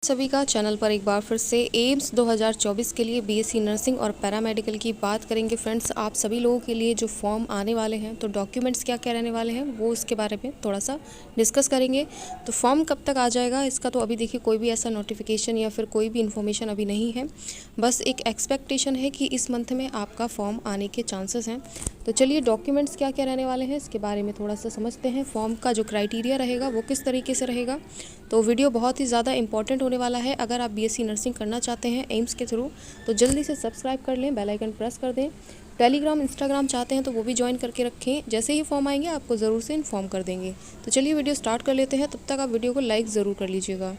सभी का चैनल पर एक बार फिर से एम्स 2024 के लिए बीएससी नर्सिंग और पैरामेडिकल की बात करेंगे। फ्रेंड्स, आप सभी लोगों के लिए जो फॉर्म आने वाले हैं तो डॉक्यूमेंट्स क्या क्या रहने वाले हैं वो उसके बारे में थोड़ा सा डिस्कस करेंगे। तो फॉर्म कब तक आ जाएगा इसका तो अभी देखिए कोई भी ऐसा नोटिफिकेशन या फिर कोई भी इन्फॉर्मेशन अभी नहीं है। बस एक एक्सपेक्टेशन है कि इस मंथ में आपका फॉर्म आने के चांसेस हैं। तो चलिए डॉक्यूमेंट्स क्या क्या रहने वाले हैं इसके बारे में थोड़ा सा समझते हैं। फॉर्म का जो क्राइटेरिया रहेगा वो किस तरीके से रहेगा। तो वीडियो बहुत ही ज़्यादा इंपॉर्टेंट होने वाला है। अगर आप बीएससी नर्सिंग करना चाहते हैं एम्स के थ्रू तो जल्दी से सब्सक्राइब कर लें, बेल आइकन प्रेस कर दें। टेलीग्राम इंस्टाग्राम चाहते हैं तो वो भी ज्वाइन करके रखें। जैसे ही फॉर्म आएंगे आपको ज़रूर से इन्फॉर्म कर देंगे। तो चलिए वीडियो स्टार्ट कर लेते हैं। तब तक आप वीडियो को लाइक ज़रूर कर लीजिएगा।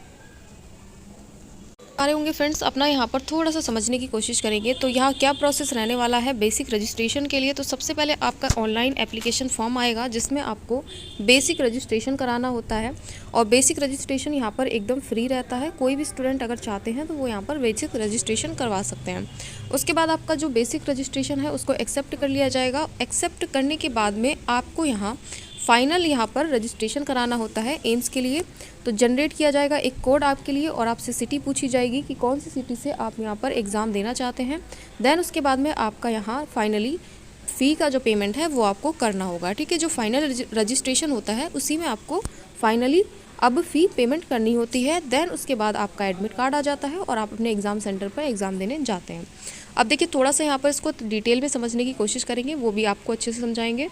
आ रहे होंगे फ्रेंड्स, अपना यहाँ पर थोड़ा सा समझने की कोशिश करेंगे। तो यहाँ क्या प्रोसेस रहने वाला है बेसिक रजिस्ट्रेशन के लिए। तो सबसे पहले आपका ऑनलाइन एप्लीकेशन फॉर्म आएगा जिसमें आपको बेसिक रजिस्ट्रेशन कराना होता है। और बेसिक रजिस्ट्रेशन यहाँ पर एकदम फ्री रहता है। कोई भी स्टूडेंट अगर चाहते हैं तो वो यहाँ पर बेसिक रजिस्ट्रेशन करवा सकते हैं। उसके बाद आपका जो बेसिक रजिस्ट्रेशन है उसको एक्सेप्ट कर लिया जाएगा। एक्सेप्ट करने के बाद में आपको यहाँ फाइनल यहाँ पर रजिस्ट्रेशन कराना होता है एम्स के लिए। तो जनरेट किया जाएगा एक कोड आपके लिए और आपसे सिटी पूछी जाएगी कि कौन सी सिटी से आप यहाँ पर एग्ज़ाम देना चाहते हैं। देन उसके बाद में आपका यहाँ फाइनली फ़ी का जो पेमेंट है वो आपको करना होगा। ठीक है, जो फाइनल रजिस्ट्रेशन होता है उसी में आपको फाइनली अब फ़ी पेमेंट करनी होती है। देन उसके बाद आपका एडमिट कार्ड आ जाता है और आप अपने एग्ज़ाम सेंटर पर एग्ज़ाम देने जाते हैं। अब देखिए थोड़ा सा यहाँ पर इसको डिटेल में समझने की कोशिश करेंगे, वो भी आपको अच्छे से समझाएंगे।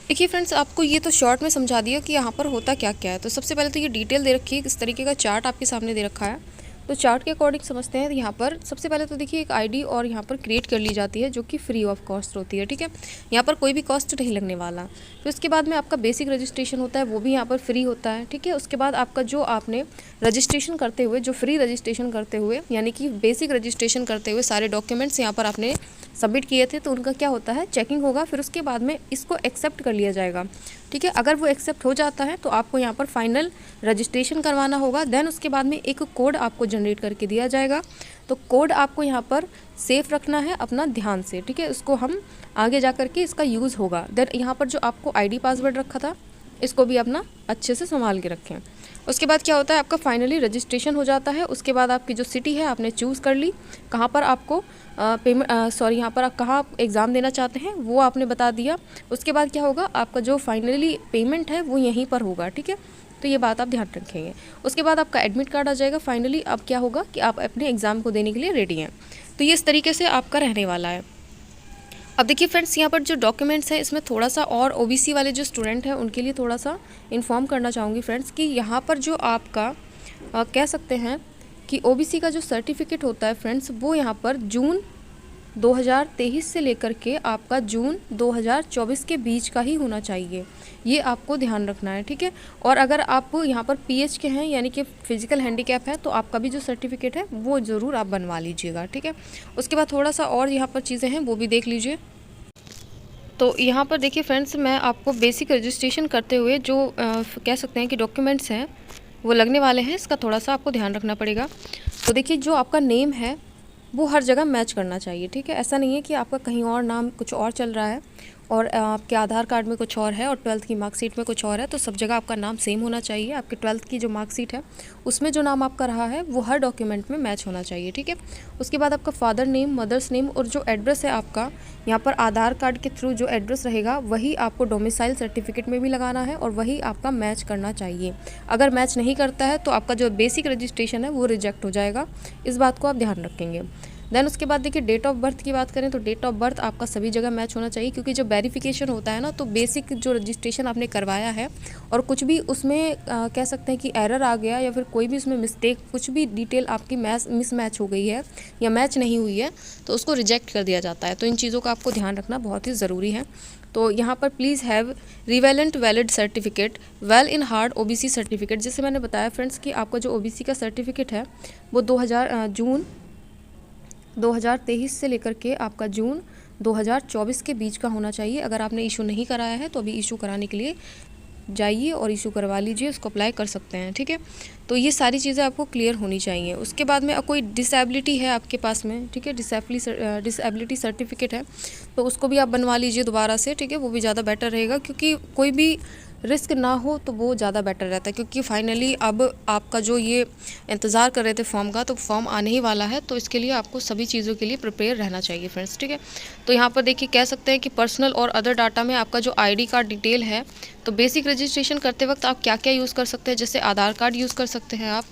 देखिए फ्रेंड्स, आपको ये तो शॉर्ट में समझा दिया कि यहाँ पर होता क्या क्या है। तो सबसे पहले तो ये डिटेल दे रखी है, इस तरीके का चार्ट आपके सामने दे रखा है। तो चार्ट के अकॉर्डिंग समझते हैं। यहाँ पर सबसे पहले तो देखिए एक आईडी और यहाँ पर क्रिएट कर ली जाती है जो कि फ्री ऑफ कॉस्ट होती है। ठीक है, यहाँ पर कोई भी कॉस्ट नहीं लगने वाला। तो इसके बाद में आपका बेसिक रजिस्ट्रेशन होता है वो भी यहाँ पर फ्री होता है। ठीक है, उसके बाद आपका जो आपने रजिस्ट्रेशन करते हुए जो फ्री रजिस्ट्रेशन करते हुए यानी कि बेसिक रजिस्ट्रेशन करते हुए सारे डॉक्यूमेंट्स यहाँ पर आपने सबमिट किए थे तो उनका क्या होता है चेकिंग होगा। फिर उसके बाद में इसको एक्सेप्ट कर लिया जाएगा। ठीक है, अगर वो एक्सेप्ट हो जाता है तो आपको यहाँ पर फाइनल रजिस्ट्रेशन करवाना होगा। देन उसके बाद में एक कोड आपको जनरेट करके दिया जाएगा। तो कोड आपको यहाँ पर सेफ रखना है अपना ध्यान से। ठीक है, उसको हम आगे जा कर के इसका यूज़ होगा। देन यहाँ पर जो आपको आईडी पासवर्ड रखा था इसको भी अपना अच्छे से संभाल के रखें। उसके बाद क्या होता है आपका फाइनली रजिस्ट्रेशन हो जाता है। उसके बाद आपकी जो सिटी है आपने चूज़ कर ली, कहाँ पर आपको यहाँ पर आप कहाँ एग्ज़ाम देना चाहते हैं वो आपने बता दिया। उसके बाद क्या होगा आपका जो फाइनली पेमेंट है वो यहीं पर होगा। ठीक है, तो ये बात आप ध्यान रखेंगे। उसके बाद आपका एडमिट कार्ड आ जाएगा। फाइनली अब क्या होगा कि आप अपने एग्ज़ाम को देने के लिए रेडी हैं। तो ये इस तरीके से आपका रहने वाला है। अब देखिए फ्रेंड्स, यहाँ पर जो डॉक्यूमेंट्स हैं इसमें थोड़ा सा और ओबीसी वाले जो स्टूडेंट हैं उनके लिए थोड़ा सा इन्फॉर्म करना चाहूँगी फ्रेंड्स कि यहाँ पर जो आपका कह सकते हैं कि ओबीसी का जो सर्टिफिकेट होता है फ्रेंड्स वो यहाँ पर जून 2023 से लेकर के आपका जून 2024 के बीच का ही होना चाहिए। ये आपको ध्यान रखना है। ठीक है, और अगर आप यहाँ पर पीएच के हैं यानी कि फिजिकल हैंडीकैप है तो आपका भी जो सर्टिफिकेट है वो ज़रूर आप बनवा लीजिएगा। ठीक है, उसके बाद थोड़ा सा और यहाँ पर चीज़ें हैं वो भी देख लीजिए। तो यहाँ पर देखिए फ्रेंड्स, मैं आपको बेसिक रजिस्ट्रेशन करते हुए जो कह सकते हैं कि डॉक्यूमेंट्स हैं वो लगने वाले हैं, इसका थोड़ा सा आपको ध्यान रखना पड़ेगा। तो देखिए जो आपका नेम है वो हर जगह मैच करना चाहिए। ठीक है, ऐसा नहीं है कि आपका कहीं और नाम कुछ और चल रहा है और आपके आधार कार्ड में कुछ और है और 12th की मार्कशीट में कुछ और है। तो सब जगह आपका नाम सेम होना चाहिए। आपके 12th की जो मार्कशीट है उसमें जो नाम आपका रहा है वो हर डॉक्यूमेंट में मैच होना चाहिए। ठीक है, उसके बाद आपका फादर नेम, मदर्स नेम और जो एड्रेस है आपका यहाँ पर आधार कार्ड के थ्रू जो एड्रेस रहेगा वही आपको डोमिसाइल सर्टिफिकेट में भी लगाना है और वही आपका मैच करना चाहिए। अगर मैच नहीं करता है तो आपका जो बेसिक रजिस्ट्रेशन है वो रिजेक्ट हो जाएगा। इस बात को आप ध्यान रखेंगे। देन उसके बाद देखिए डेट ऑफ बर्थ की बात करें तो डेट ऑफ बर्थ आपका सभी जगह मैच होना चाहिए क्योंकि जब वेरिफिकेशन होता है ना तो बेसिक जो रजिस्ट्रेशन आपने करवाया है और कुछ भी उसमें कह सकते हैं कि एरर आ गया या फिर कोई भी उसमें मिस्टेक कुछ भी डिटेल आपकी मिसमैच हो गई है या मैच नहीं हुई है तो उसको रिजेक्ट कर दिया जाता है। तो इन चीज़ों का आपको ध्यान रखना बहुत ही ज़रूरी है। तो यहाँ पर please have relevant valid certificate well in hard OBC certificate. जैसे मैंने बताया फ्रेंड्स कि आपका जो ओबीसी का सर्टिफिकेट है वो जून 2023 से लेकर के आपका जून 2024 के बीच का होना चाहिए। अगर आपने इशू नहीं कराया है तो अभी इशू कराने के लिए जाइए और इशू करवा लीजिए, उसको अप्लाई कर सकते हैं। ठीक है, तो ये सारी चीज़ें आपको क्लियर होनी चाहिए। उसके बाद में कोई डिसेबिलिटी है आपके पास में, ठीक है, डिसेबिलिटी सर्टिफिकेट है तो उसको भी आप बनवा लीजिए दोबारा से। ठीक है, वो भी ज़्यादा बेटर रहेगा क्योंकि कोई भी रिस्क ना हो तो वो ज़्यादा बेटर रहता है, क्योंकि फाइनली अब आपका जो ये इंतज़ार कर रहे थे फॉर्म का, तो फॉर्म आने ही वाला है। तो इसके लिए आपको सभी चीज़ों के लिए प्रिपेयर रहना चाहिए फ्रेंड्स, ठीक है। तो यहाँ पर देखिए कह सकते हैं कि पर्सनल और अदर डाटा में आपका जो ID कार्ड डिटेल है, तो बेसिक रजिस्ट्रेशन करते वक्त आप क्या क्या यूज़ कर सकते हैं, जैसे आधार कार्ड यूज़ कर सकते हैं आप,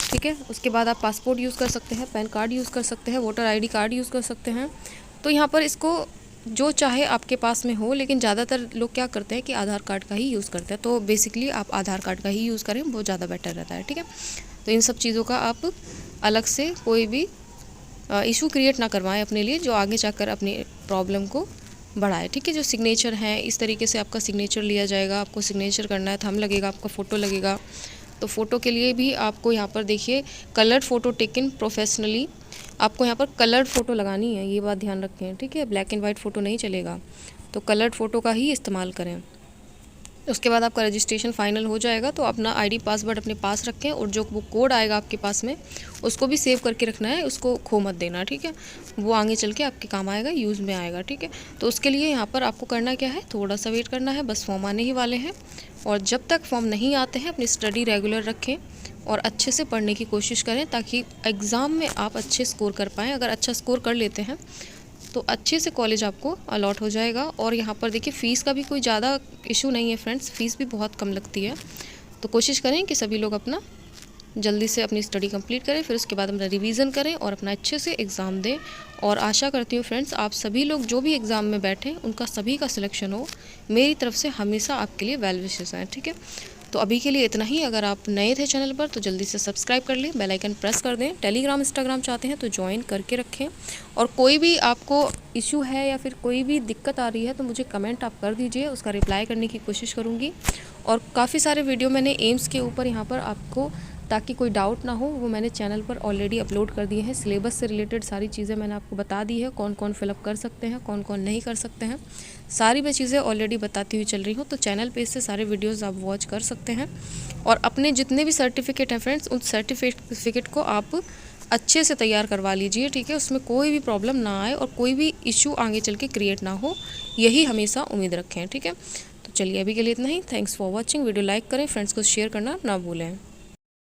ठीक है। उसके बाद आप पासपोर्ट यूज़ कर सकते हैं, पैन कार्ड यूज़ कर सकते हैं, वोटर ID कार्ड यूज़ कर सकते हैं। तो यहाँ पर इसको जो चाहे आपके पास में हो, लेकिन ज़्यादातर लोग क्या करते हैं कि आधार कार्ड का ही यूज़ करते हैं। तो बेसिकली आप आधार कार्ड का ही यूज़ करें, वो ज़्यादा बेटर रहता है, ठीक है। तो इन सब चीज़ों का आप अलग से कोई भी इशू क्रिएट ना करवाएं अपने लिए, जो आगे जाकर अपनी प्रॉब्लम को बढ़ाए, ठीक है। जो सिग्नेचर है, इस तरीके से आपका सिग्नेचर लिया जाएगा। आपको सिग्नेचर करना है, थंब लगेगा, आपका फ़ोटो लगेगा। तो फ़ोटो के लिए भी आपको यहाँ पर देखिए कलर्ड फ़ोटो टेकन प्रोफेशनली, आपको यहाँ पर कलर्ड फ़ोटो लगानी है, ये बात ध्यान रखें, ठीक है। ब्लैक एंड वाइट फ़ोटो नहीं चलेगा, तो कलर्ड फ़ोटो का ही इस्तेमाल करें। उसके बाद आपका रजिस्ट्रेशन फाइनल हो जाएगा, तो अपना ID पासवर्ड अपने पास रखें, और जो वो कोड आएगा आपके पास में उसको भी सेव करके रखना है, उसको खो मत देना, ठीक है। वो आगे चल के आपके काम आएगा, यूज़ में आएगा, ठीक है। तो उसके लिए यहाँ पर आपको करना क्या है, थोड़ा सा वेट करना है, बस फॉर्म आने ही वाले हैं। और जब तक फॉर्म नहीं आते हैं अपनी स्टडी रेगुलर रखें और अच्छे से पढ़ने की कोशिश करें, ताकि एग्ज़ाम में आप अच्छे स्कोर कर पाएँ। अगर अच्छा स्कोर कर लेते हैं तो अच्छे से कॉलेज आपको अलॉट हो जाएगा। और यहाँ पर देखिए फ़ीस का भी कोई ज़्यादा इशू नहीं है फ्रेंड्स, फ़ीस भी बहुत कम लगती है। तो कोशिश करें कि सभी लोग अपना जल्दी से अपनी स्टडी कंप्लीट करें, फिर उसके बाद अपना रिवीजन करें और अपना अच्छे से एग्ज़ाम दें। और आशा करती हूँ फ्रेंड्स, आप सभी लोग जो भी एग्ज़ाम में बैठें उनका सभी का सिलेक्शन हो। मेरी तरफ से हमेशा आपके लिए वेल विशेस हैं, ठीक है। तो अभी के लिए इतना ही। अगर आप नए थे चैनल पर तो जल्दी से सब्सक्राइब कर लें, बेल आइकन प्रेस कर दें। टेलीग्राम इंस्टाग्राम चाहते हैं तो ज्वाइन करके रखें। और कोई भी आपको इशू है या फिर कोई भी दिक्कत आ रही है तो मुझे कमेंट आप कर दीजिए, उसका रिप्लाई करने की कोशिश करूँगी। और काफ़ी सारे वीडियो मैंने एम्स के ऊपर यहाँ पर आपको, ताकि कोई डाउट ना हो, वो मैंने चैनल पर ऑलरेडी अपलोड कर दिए हैं। सिलेबस से रिलेटेड सारी चीज़ें मैंने आपको बता दी है, कौन कौन फिलअप कर सकते हैं, कौन कौन नहीं कर सकते हैं, सारी मैं चीज़ें ऑलरेडी बताती हुई चल रही हूँ। तो चैनल पे से सारे वीडियोस आप वॉच कर सकते हैं। और अपने जितने भी सर्टिफिकेट हैं फ्रेंड्स, उन सर्टिफिकेट को आप अच्छे से तैयार करवा लीजिए, ठीक है। उसमें कोई भी प्रॉब्लम ना आए और कोई भी इशू आगे चल के क्रिएट ना हो, यही हमेशा उम्मीद रखें, ठीक है। तो चलिए अभी के लिए इतना ही। Thanks for watching. Video like करें, फ्रेंड्स को शेयर करना ना भूलें।